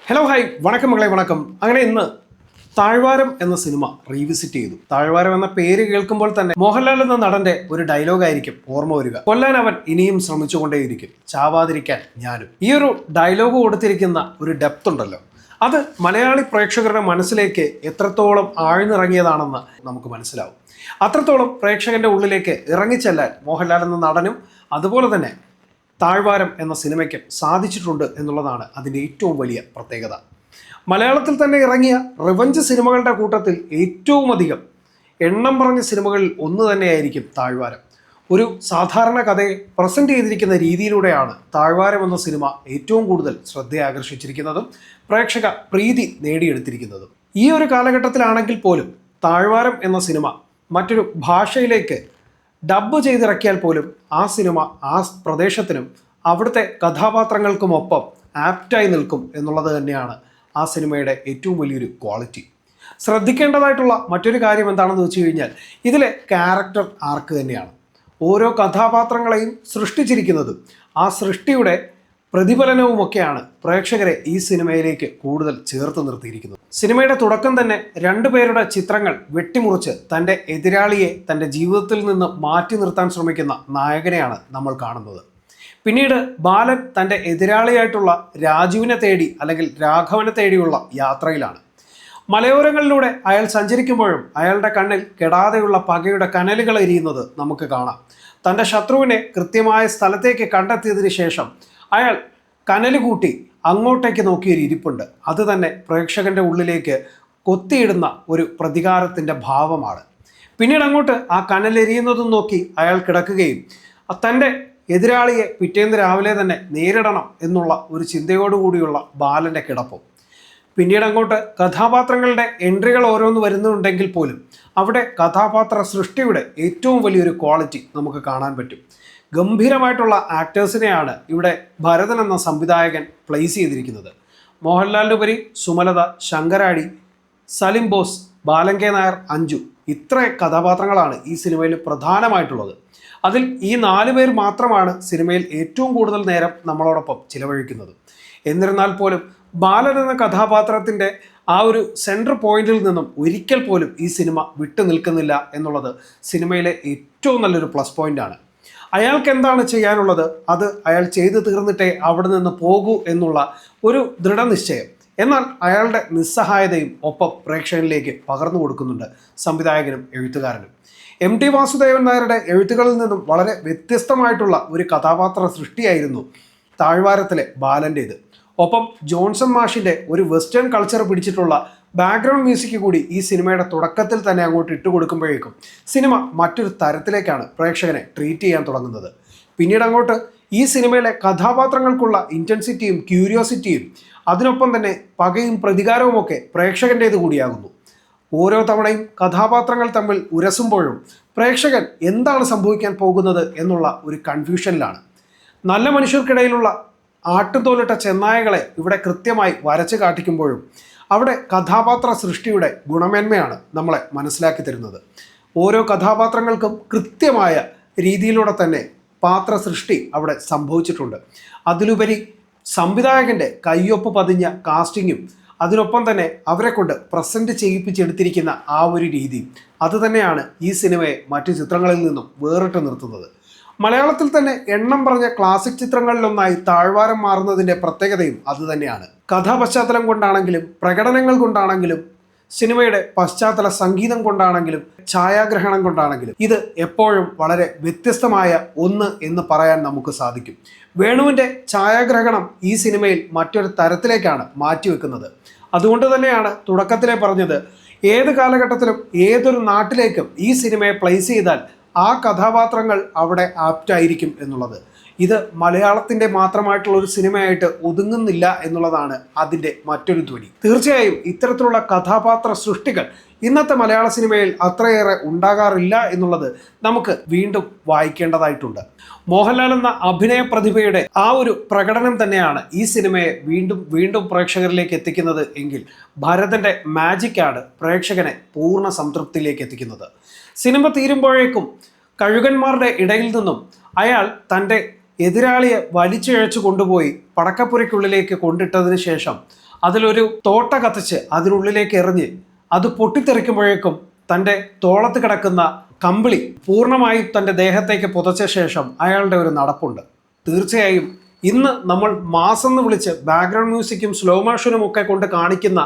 Hello hi വണക്കം മകളെ വണക്കം. അങ്ങനെ ഇന്ന് താഴ്വാരം എന്ന സിനിമ റീവിസിറ്റ് ചെയ്തു. താഴ്വാരം എന്ന പേര് കേൾക്കുമ്പോൾ തന്നെ മോഹൻലാൽ എന്ന നടന്റെ ഒരു ഡയലോഗായിരിക്കും ഓർമ്മ വരിക. കൊല്ലാൻ അവൻ ഇനിയും ശ്രമിച്ചുകൊണ്ടേയിരിക്കും, ചാവാതിരിക്കാൻ ഞാനും. ഈ ഒരു ഡയലോഗ് കൊടുത്തിരിക്കുന്ന ഒരു ഡെപ്ത് ഉണ്ടല്ലോ, അത് മലയാളി പ്രേക്ഷകരുടെ മനസ്സിലേക്ക് എത്രത്തോളം ആഴ്ന്നിറങ്ങിയതാണെന്ന് നമുക്ക് മനസ്സിലാവും. അത്രത്തോളം പ്രേക്ഷകന്റെ ഉള്ളിലേക്ക് ഇറങ്ങിച്ചെല്ലാൻ മോഹൻലാൽ എന്ന നടനും അതുപോലെ തന്നെ താഴ്വാരം എന്ന സിനിമയ്ക്ക് സാധിച്ചിട്ടുണ്ട് എന്നുള്ളതാണ് അതിൻ്റെ ഏറ്റവും വലിയ പ്രത്യേകത. മലയാളത്തിൽ തന്നെ ഇറങ്ങിയ റിവഞ്ച് സിനിമകളുടെ കൂട്ടത്തിൽ ഏറ്റവും അധികം എണ്ണം പറഞ്ഞ സിനിമകളിൽ ഒന്ന് തന്നെയായിരിക്കും താഴ്വാരം. ഒരു സാധാരണ കഥയെ പ്രസൻറ്റ് ചെയ്തിരിക്കുന്ന രീതിയിലൂടെയാണ് താഴ്വാരം എന്ന സിനിമ ഏറ്റവും കൂടുതൽ ശ്രദ്ധയാകർഷിച്ചിരിക്കുന്നതും പ്രേക്ഷക പ്രീതി നേടിയെടുത്തിരിക്കുന്നതും. ഈ ഒരു കാലഘട്ടത്തിലാണെങ്കിൽ പോലും താഴ്വാരം എന്ന സിനിമ മറ്റൊരു ഭാഷയിലേക്ക് ഡബ്ബ് ചെയ്തിറക്കിയാൽ പോലും ആ സിനിമ ആ പ്രദേശത്തിനും അവിടുത്തെ കഥാപാത്രങ്ങൾക്കുമൊപ്പം ആപ്റ്റായി നിൽക്കും എന്നുള്ളത് തന്നെയാണ് ആ സിനിമയുടെ ഏറ്റവും വലിയൊരു ക്വാളിറ്റി. ശ്രദ്ധിക്കേണ്ടതായിട്ടുള്ള മറ്റൊരു കാര്യം എന്താണെന്ന് വെച്ച് കഴിഞ്ഞാൽ ഇതിലെ ക്യാരക്ടർ ആർക്ക് തന്നെയാണ്. ഓരോ കഥാപാത്രങ്ങളെയും സൃഷ്ടിച്ചിരിക്കുന്നത് ആ സൃഷ്ടിയുടെ പ്രതിഫലനവുമൊക്കെയാണ് പ്രേക്ഷകരെ ഈ സിനിമയിലേക്ക് കൂടുതൽ ചേർത്ത് നിർത്തിയിരിക്കുന്നത്. സിനിമയുടെ തുടക്കം തന്നെ രണ്ടുപേരുടെ ചിത്രങ്ങൾ വെട്ടിമുറിച്ച് തൻ്റെ എതിരാളിയെ തൻ്റെ ജീവിതത്തിൽ നിന്ന് മാറ്റി നിർത്താൻ ശ്രമിക്കുന്ന നായകനെയാണ് നമ്മൾ കാണുന്നത്. പിന്നീട് ബാലൻ തൻ്റെ എതിരാളിയായിട്ടുള്ള രാജുവിനെ തേടി അല്ലെങ്കിൽ രാഘവനെ തേടിയുള്ള യാത്രയിലാണ്. മലയോരങ്ങളിലൂടെ അയാൾ സഞ്ചരിക്കുമ്പോഴും അയാളുടെ കണ്ണിൽ കെടാതെയുള്ള പകയുടെ കനലുകൾ എരിയുന്നത് നമുക്ക് കാണാം. തൻ്റെ ശത്രുവിനെ കൃത്യമായ സ്ഥലത്തേക്ക് കണ്ടെത്തിയതിന് ശേഷം അയാൾ കനല് കൂട്ടി അങ്ങോട്ടേക്ക് നോക്കിയൊരു ഇരിപ്പുണ്ട്. അത് തന്നെ പ്രേക്ഷകന്റെ ഉള്ളിലേക്ക് കൊത്തിയിടുന്ന ഒരു പ്രതികാരത്തിൻ്റെ ഭാവമാണ്. പിന്നീട് അങ്ങോട്ട് ആ കനലെരിയുന്നതും നോക്കി അയാൾ കിടക്കുകയും തൻ്റെ എതിരാളിയെ പിറ്റേന്ന് രാവിലെ തന്നെ നേരിടണം എന്നുള്ള ഒരു ചിന്തയോടുകൂടിയുള്ള ബാലൻ്റെ കിടപ്പും. പിന്നീട് അങ്ങോട്ട് കഥാപാത്രങ്ങളുടെ എൻട്രികൾ ഓരോന്ന് വരുന്നുണ്ടെങ്കിൽ പോലും അവിടെ കഥാപാത്ര സൃഷ്ടിയുടെ ഏറ്റവും വലിയൊരു ക്വാളിറ്റി നമുക്ക് കാണാൻ പറ്റും. ഗംഭീരമായിട്ടുള്ള ആക്ടേഴ്സിനെയാണ് ഇവിടെ ഭരതൻ എന്ന സംവിധായകൻ പ്ലേസ് ചെയ്തിരിക്കുന്നത്. മോഹൻലാലിൻ്റെ ഉപരി സുമലത, ശങ്കരാടി, സലിം ബോസ്, ബാലൻ കെ നായർ, അഞ്ജു, ഇത്ര കഥാപാത്രങ്ങളാണ് ഈ സിനിമയിൽ പ്രധാനമായിട്ടുള്ളത്. അതിൽ ഈ 4 പേർ മാത്രമാണ് സിനിമയിൽ ഏറ്റവും കൂടുതൽ നേരം നമ്മളോടൊപ്പം ചിലവഴിക്കുന്നത്. എന്നിരുന്നാൽ പോലും ബാലൻ എന്ന കഥാപാത്രത്തിൻ്റെ ആ ഒരു സെൻട്രൽ പോയിന്റിൽ നിന്നും ഒരിക്കൽ പോലും ഈ സിനിമ വിട്ടു നിൽക്കുന്നില്ല എന്നുള്ളത് സിനിമയിലെ ഏറ്റവും നല്ലൊരു പ്ലസ് പോയിൻ്റാണ്. അയാൾക്ക് എന്താണ് ചെയ്യാനുള്ളത് അത് അയാൾ ചെയ്തു തീർന്നിട്ടേ അവിടെ നിന്ന് പോകൂ എന്നുള്ള ഒരു ദൃഢനിശ്ചയം. എന്നാൽ അയാളുടെ നിസ്സഹായതയും ഒപ്പം പ്രേക്ഷകനിലേക്ക് പകർന്നു കൊടുക്കുന്നുണ്ട് സംവിധായകനും എഴുത്തുകാരനും. MT വാസുദേവൻ നായരുടെ എഴുത്തുകളിൽ നിന്നും വളരെ വ്യത്യസ്തമായിട്ടുള്ള ഒരു കഥാപാത്ര സൃഷ്ടിയായിരുന്നു താഴ്വാരത്തിലെ ബാലൻ്റേത്. ഒപ്പം ജോൺസൺ മാഷിൻ്റെ ഒരു വെസ്റ്റേൺ കൾച്ചർ പിടിച്ചിട്ടുള്ള ബാക്ക്ഗ്രൗണ്ട് മ്യൂസിക് കൂടി ഈ സിനിമയുടെ തുടക്കത്തിൽ തന്നെ അങ്ങോട്ട് ഇട്ടുകൊടുക്കുമ്പോഴേക്കും സിനിമ മറ്റൊരു തരത്തിലേക്കാണ് പ്രേക്ഷകനെ ട്രീറ്റ് ചെയ്യാൻ തുടങ്ങുന്നത്. പിന്നീട് അങ്ങോട്ട് ഈ സിനിമയിലെ കഥാപാത്രങ്ങൾക്കുള്ള ഇൻറ്റൻസിറ്റിയും ക്യൂരിയോസിറ്റിയും അതിനൊപ്പം തന്നെ പകയും പ്രതികാരവും ഒക്കെ പ്രേക്ഷകൻ്റേത് കൂടിയാകുന്നു. ഓരോ തവണയും കഥാപാത്രങ്ങൾ തമ്മിൽ ഉരസുമ്പോഴും പ്രേക്ഷകൻ എന്താണ് സംഭവിക്കാൻ പോകുന്നത് എന്നുള്ള ഒരു കൺഫ്യൂഷനിലാണ്. നല്ല മനുഷ്യർക്കിടയിലുള്ള ആട്ടുതോലിട്ട ചെന്നായകളെ ഇവിടെ കൃത്യമായി വരച്ച് കാട്ടിക്കുമ്പോഴും അവിടെ കഥാപാത്ര സൃഷ്ടിയുടെ ഗുണമേന്മയാണ് നമ്മളെ മനസ്സിലാക്കി തരുന്നത്. ഓരോ കഥാപാത്രങ്ങൾക്കും കൃത്യമായ രീതിയിലൂടെ തന്നെ പാത്ര സൃഷ്ടി അവിടെ സംഭവിച്ചിട്ടുണ്ട്. അതിലുപരി സംവിധായകൻ്റെ കയ്യൊപ്പ് പതിഞ്ഞ കാസ്റ്റിങ്ങും അതിനൊപ്പം തന്നെ അവരെ കൊണ്ട് പ്രസൻറ്റ് ചെയ്യിപ്പിച്ചെടുത്തിരിക്കുന്ന ആ ഒരു രീതി അതുതന്നെയാണ് ഈ സിനിമയെ മറ്റു ചിത്രങ്ങളിൽ നിന്നും വേറിട്ട് നിർത്തുന്നത്. മലയാളത്തിൽ തന്നെ എണ്ണം പറഞ്ഞ ക്ലാസിക് ചിത്രങ്ങളിലൊന്നായി താഴ്വാരം മാറുന്നതിൻ്റെ പ്രത്യേകതയും അതുതന്നെയാണ്. കഥാപശ്ചാത്തലം കൊണ്ടാണെങ്കിലും പ്രകടനങ്ങൾ കൊണ്ടാണെങ്കിലും സിനിമയുടെ പശ്ചാത്തല സംഗീതം കൊണ്ടാണെങ്കിലും ഛായാഗ്രഹണം കൊണ്ടാണെങ്കിലും ഇത് എപ്പോഴും വളരെ വ്യത്യസ്തമായ ഒന്ന് എന്ന് പറയാൻ നമുക്ക് സാധിക്കും. വേണുവിൻ്റെ ഛായാഗ്രഹണം ഈ സിനിമയിൽ മറ്റൊരു തരത്തിലേക്കാണ് മാറ്റിവെക്കുന്നത്. അതുകൊണ്ട് തന്നെയാണ് തുടക്കത്തിലെ പറഞ്ഞത്, ഏത് കാലഘട്ടത്തിലും ഏതൊരു നാട്ടിലേക്കും ഈ സിനിമയെ പ്ലേസ് ചെയ്താൽ ആ കഥാപാത്രങ്ങൾ അവിടെ ആപ്റ്റായിരിക്കും എന്നുള്ളത്. ഇത് മലയാളത്തിൻ്റെ മാത്രമായിട്ടുള്ള ഒരു സിനിമയായിട്ട് ഒതുങ്ങുന്നില്ല എന്നുള്ളതാണ് അതിൻ്റെ മറ്റൊരു ധ്വനി. തീർച്ചയായും ഇത്തരത്തിലുള്ള കഥാപാത്ര സൃഷ്ടികൾ ഇന്നത്തെ മലയാള സിനിമയിൽ അത്രയേറെ ഉണ്ടാകാറില്ല എന്നുള്ളത് നമുക്ക് വീണ്ടും വായിക്കേണ്ടതായിട്ടുണ്ട്. മോഹൻലാൽ എന്ന അഭിനയ പ്രതിഭയുടെ ആ ഒരു പ്രകടനം തന്നെയാണ് ഈ സിനിമയെ വീണ്ടും വീണ്ടും പ്രേക്ഷകരിലേക്ക് എത്തിക്കുന്നത് എങ്കിൽ ഭരതൻ്റെ മാജിക്കാണ് പ്രേക്ഷകനെ പൂർണ്ണ സംതൃപ്തിയിലേക്ക് എത്തിക്കുന്നത്. സിനിമ തീരുമ്പോഴേക്കും കഴുകന്മാരുടെ ഇടയിൽ നിന്നും അയാൾ തൻ്റെ എതിരാളിയെ വലിച്ചിഴച്ചു കൊണ്ടുപോയി പടക്കപ്പുരയ്ക്കുള്ളിലേക്ക് കൊണ്ടിട്ടതിന് ശേഷം അതിലൊരു തോട്ട കത്തിച്ച് അതിനുള്ളിലേക്ക് എറിഞ്ഞ് അത് പൊട്ടിത്തെറിക്കുമ്പോഴേക്കും തൻ്റെ തോളത്ത് കിടക്കുന്ന കമ്പിളി പൂർണ്ണമായും തൻ്റെ ദേഹത്തേക്ക് പുതച്ച ശേഷം അയാളുടെ ഒരു നടപ്പുണ്ട്. തീർച്ചയായും ഇന്ന് നമ്മൾ മാസം എന്ന് വിളിച്ച് ബാക്ക്ഗ്രൗണ്ട് മ്യൂസിക്കും സ്ലോ മോഷനും ഒക്കെ കൊണ്ട് കാണിക്കുന്ന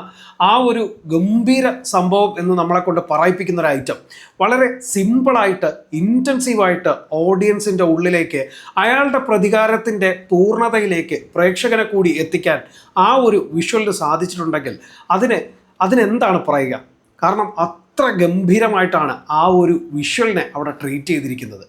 ആ ഒരു ഗംഭീര സംഭവം എന്ന് നമ്മളെ കൊണ്ട് പറയിപ്പിക്കുന്ന ഒരു ഐറ്റം വളരെ സിമ്പിളായിട്ട് ഇൻറ്റൻസീവായിട്ട് ഓഡിയൻസിൻ്റെ ഉള്ളിലേക്ക് അയാളുടെ പ്രതികാരത്തിൻ്റെ പൂർണ്ണതയിലേക്ക് പ്രേക്ഷകനെ കൂടി എത്തിക്കാൻ ആ ഒരു വിഷ്വലിന് സാധിച്ചിട്ടുണ്ടെങ്കിൽ അതിനെന്താണ് പറയുക? കാരണം അത്ര ഗംഭീരമായിട്ടാണ് ആ ഒരു വിഷ്വലിനെ അവിടെ ട്രീറ്റ് ചെയ്തിരിക്കുന്നത്.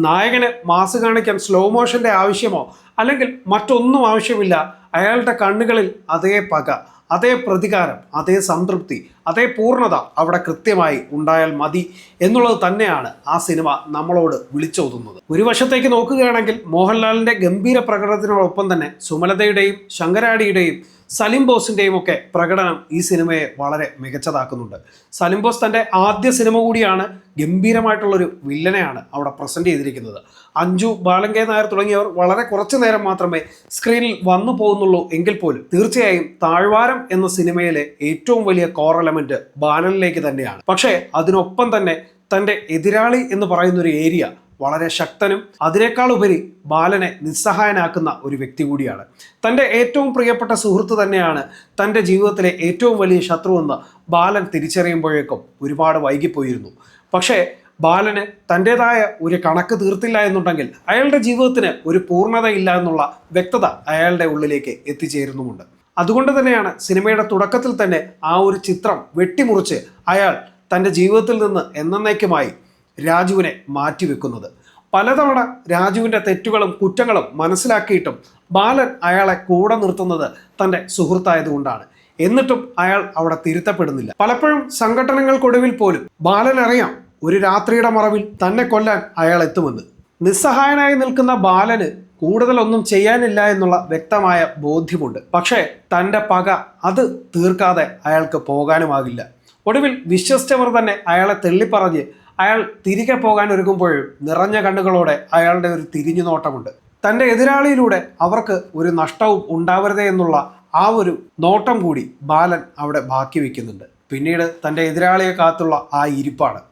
നായകന് മാസ് കാണിക്കാൻ സ്ലോ മോഷൻ്റെ ആവശ്യമോ അല്ലെങ്കിൽ മറ്റൊന്നും ആവശ്യമില്ല. അയാളുടെ കണ്ണുകളിൽ അതേ പക, അതേ പ്രതികാരം, അതേ സംതൃപ്തി, അതേ പൂർണ്ണത അവിടെ കൃത്യമായി ഉണ്ടായാൽ മതി എന്നുള്ളത് തന്നെയാണ് ആ സിനിമ നമ്മളോട് വിളിച്ചോതുന്നത്. ഒരു വശത്തേക്ക് നോക്കുകയാണെങ്കിൽ മോഹൻലാലിൻ്റെ ഗംഭീര പ്രകടനത്തിനോടൊപ്പം തന്നെ സുമലതയുടെയും ശങ്കരാടിയുടെയും സലിം ബോസിൻ്റെയും ഒക്കെ പ്രകടനം ഈ സിനിമയെ വളരെ മികച്ചതാക്കുന്നുണ്ട്. സലിം ബോസ് തൻ്റെ ആദ്യ സിനിമ കൂടിയാണ്, ഗംഭീരമായിട്ടുള്ളൊരു വില്ലനെയാണ് അവിടെ പ്രസൻറ്റ് ചെയ്തിരിക്കുന്നത്. അഞ്ജു, ബാലങ്കേ നായർ തുടങ്ങിയവർ വളരെ കുറച്ചു നേരം മാത്രമേ സ്ക്രീനിൽ വന്നു പോകുന്നുള്ളൂ എങ്കിൽ പോലും തീർച്ചയായും താഴ്വാരം എന്ന സിനിമയിലെ ഏറ്റവും വലിയ കോർ എലമെന്റ് ബാലനിലേക്ക് തന്നെയാണ്. പക്ഷേ അതിനൊപ്പം തന്നെ തൻ്റെ എതിരാളി എന്ന് പറയുന്ന ഒരു ഏരിയ വളരെ ശക്തനും അതിനേക്കാൾ ഉപരി ബാലനെ നിസ്സഹായനാക്കുന്ന ഒരു വ്യക്തി കൂടിയാണ്. തൻ്റെ ഏറ്റവും പ്രിയപ്പെട്ട സുഹൃത്ത് തന്നെയാണ് തൻ്റെ ജീവിതത്തിലെ ഏറ്റവും വലിയ ശത്രുവെന്ന് ബാലൻ തിരിച്ചറിയുമ്പോഴേക്കും ഒരുപാട് വൈകിപ്പോയിരുന്നു. പക്ഷേ ബാലന് തൻ്റെതായ ഒരു കണക്ക് തീർത്തില്ല എന്നുണ്ടെങ്കിൽ അയാളുടെ ജീവിതത്തിന് ഒരു പൂർണ്ണതയില്ല എന്നുള്ള വ്യക്തത അയാളുടെ ഉള്ളിലേക്ക് എത്തിച്ചേരുന്നുമുണ്ട്. അതുകൊണ്ട് തന്നെയാണ് സിനിമയുടെ തുടക്കത്തിൽ തന്നെ ആ ഒരു ചിത്രം വെട്ടിമുറിച്ച് അയാൾ തൻ്റെ ജീവിതത്തിൽ നിന്ന് എന്നേക്കുമായി രാജുവിനെ മാറ്റിവെക്കുന്നത്. പലതവണ രാജുവിൻ്റെ തെറ്റുകളും കുറ്റങ്ങളും മനസ്സിലാക്കിയിട്ടും ബാലൻ അയാളെ കൂടെ നിർത്തുന്നത് തൻ്റെ സുഹൃത്തായതുകൊണ്ടാണ്. എന്നിട്ടും അയാൾ അവിടെ തിരുത്തപ്പെടുന്നില്ല. പലപ്പോഴും സംഘടനകൾക്കൊടുവിൽ പോലും ബാലൻ അറിയാം ഒരു രാത്രിയുടെ മറവിൽ തന്നെ കൊല്ലാൻ അയാൾ എത്തുമെന്ന്. നിസ്സഹായനായി നിൽക്കുന്ന ബാലന് കൂടുതലൊന്നും ചെയ്യാനില്ല എന്നുള്ള വ്യക്തമായ ബോധ്യമുണ്ട്. പക്ഷേ തൻ്റെ പക അത് തീർക്കാതെ അയാൾക്ക് പോകാനുമാകില്ല. ഒടുവിൽ വിശ്വസിച്ചവർ തന്നെ അയാളെ തെള്ളിപ്പറഞ്ഞ് അയാൾ തിരികെ പോകാൻ ഒരുങ്ങുമ്പോഴും നിറഞ്ഞ കണ്ണുകളോടെ അയാളുടെ ഒരു തിരിഞ്ഞു നോട്ടമുണ്ട്. തൻ്റെ എതിരാളിയിലൂടെ അവർക്ക് ഒരു നഷ്ടവും ഉണ്ടാവരുതേ എന്നുള്ള ആ ഒരു നോട്ടം കൂടി ബാലൻ അവിടെ ബാക്കി വയ്ക്കുന്നുണ്ട്. പിന്നീട് തൻ്റെ എതിരാളിയെ കാത്തുള്ള ആ ഇരിപ്പാണ്.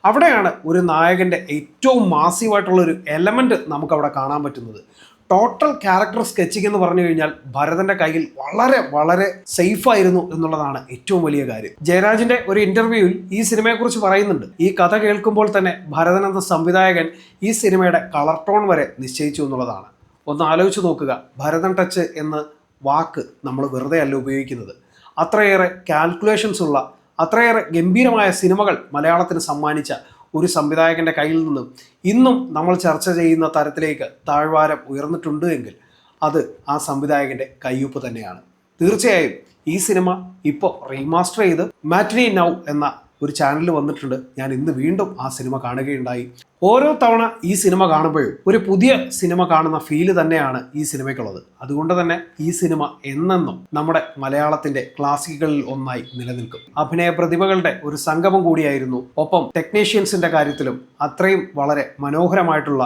അവിടെയാണ് ഒരു നായകൻ്റെ ഏറ്റവും മാസീവായിട്ടുള്ളൊരു എലമെൻറ്റ് നമുക്കവിടെ കാണാൻ പറ്റുന്നത്. ടോട്ടൽ ക്യാരക്ടർ സ്കെച്ചിങ് എന്ന് പറഞ്ഞു കഴിഞ്ഞാൽ ഭരതൻ്റെ കയ്യിൽ വളരെ വളരെ സേഫായിരുന്നു എന്നുള്ളതാണ് ഏറ്റവും വലിയ കാര്യം. ജയരാജിൻ്റെ ഒരു ഇൻ്റർവ്യൂവിൽ ഈ സിനിമയെക്കുറിച്ച് പറയുന്നുണ്ട്. ഈ കഥ കേൾക്കുമ്പോൾ തന്നെ ഭരതൻ എന്ന സംവിധായകൻ ഈ സിനിമയുടെ കളർ ടോൺ വരെ നിശ്ചയിച്ചു എന്നുള്ളതാണ്. ഒന്ന് ആലോചിച്ച് നോക്കുക, ഭരതൻ ടച്ച് എന്ന വാക്ക് നമ്മൾ വെറുതെ അല്ല ഉപയോഗിക്കുന്നത്. അത്രയേറെ കാൽക്കുലേഷൻസ് ഉള്ള, അത്രയേറെ ഗംഭീരമായ സിനിമകൾ മലയാളത്തിന് സമ്മാനിച്ച ഒരു സംവിധായകൻ്റെ കയ്യിൽ നിന്നും ഇന്നും നമ്മൾ ചർച്ച ചെയ്യുന്ന തരത്തിലേക്ക് താഴ്വാരം ഉയർന്നിട്ടുണ്ട് എങ്കിൽ അത് ആ സംവിധായകൻ്റെ കയ്യൊപ്പ് തന്നെയാണ്. തീർച്ചയായും ഈ സിനിമ ഇപ്പോൾ റീമാസ്റ്റർ ചെയ്ത് മാറ്റിനി നൗ എന്ന ഒരു ചാനൽ വന്നിട്ടുണ്ട്. ഞാൻ ഇന്ന് വീണ്ടും ആ സിനിമ കാണുകയുണ്ടായി. ഓരോ തവണ ഈ സിനിമ കാണുമ്പോഴും ഒരു പുതിയ സിനിമ കാണുന്ന ഫീല് തന്നെയാണ് ഈ സിനിമയ്ക്കുള്ളത്. അതുകൊണ്ട് തന്നെ ഈ സിനിമ എന്നെന്നും നമ്മുടെ മലയാളത്തിന്റെ ക്ലാസിക്കുകളിൽ ഒന്നായി നിലനിൽക്കും. അഭിനയ പ്രതിഭകളുടെ ഒരു സംഗമം കൂടിയായിരുന്നു. ഒപ്പം ടെക്നീഷ്യൻസിന്റെ കാര്യത്തിലും അത്രയും വളരെ മനോഹരമായിട്ടുള്ള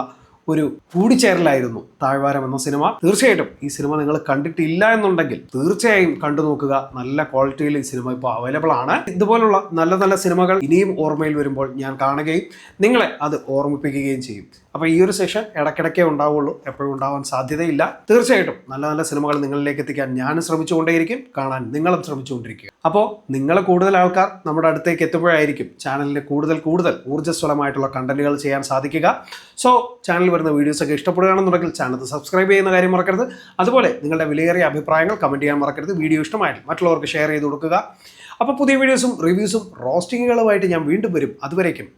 ഒരു കൂടിച്ചേരലായിരുന്നു താഴ്വാരം എന്ന സിനിമ. തീർച്ചയായിട്ടും ഈ സിനിമ നിങ്ങൾ കണ്ടിട്ടില്ല എന്നുണ്ടെങ്കിൽ തീർച്ചയായും കണ്ടു നോക്കുക. നല്ല ക്വാളിറ്റിയിൽ ഈ സിനിമ ഇപ്പോൾ അവൈലബിൾ ആണ്. ഇതുപോലുള്ള നല്ല നല്ല സിനിമകൾ ഇനിയും ഓർമ്മയിൽ വരുമ്പോൾ ഞാൻ കാണുകയും നിങ്ങളെ അത് ഓർമ്മിപ്പിക്കുകയും ചെയ്യും. അപ്പോൾ ഈ ഒരു സെഷൻ ഇടയ്ക്കിടയ്ക്കേ ഉണ്ടാവുള്ളൂ, എപ്പോഴും ഉണ്ടാവാൻ സാധ്യതയില്ല. തീർച്ചയായിട്ടും നല്ല നല്ല സിനിമകൾ നിങ്ങളിലേക്ക് എത്തിക്കാൻ ഞാനും ശ്രമിച്ചുകൊണ്ടേയിരിക്കും, കാണാൻ നിങ്ങളും ശ്രമിച്ചുകൊണ്ടിരിക്കുക. അപ്പോൾ നിങ്ങൾ കൂടുതൽ ആൾക്കാർ നമ്മുടെ അടുത്തേക്ക് എത്തുമ്പോഴായിരിക്കും ചാനലിന് കൂടുതൽ ഊർജ്ജസ്വലമായിട്ടുള്ള കണ്ടന്റുകൾ ചെയ്യാൻ സാധിക്കുക. സോ ചാനൽ വരുന്ന വീഡിയോസൊക്കെ ഇഷ്ടപ്പെടുകയാണെന്നുണ്ടെങ്കിൽ ചാനൽ സബ്സ്ക്രൈബ് ചെയ്യുന്ന കാര്യം മറക്കരുത്. അതുപോലെ നിങ്ങളുടെ വിലയേറിയ അഭിപ്രായങ്ങൾ കമൻറ്റ് ചെയ്യാൻ മറക്കരുത്. വീഡിയോ ഇഷ്ടമായിട്ട് മറ്റുള്ളവർക്ക് ഷെയർ ചെയ്ത് കൊടുക്കുക. അപ്പോൾ പുതിയ വീഡിയോസും റിവ്യൂസും റോസ്റ്റിങ്ങുകളുമായിട്ട് ഞാൻ വീണ്ടും വരും. അതുവരേക്കും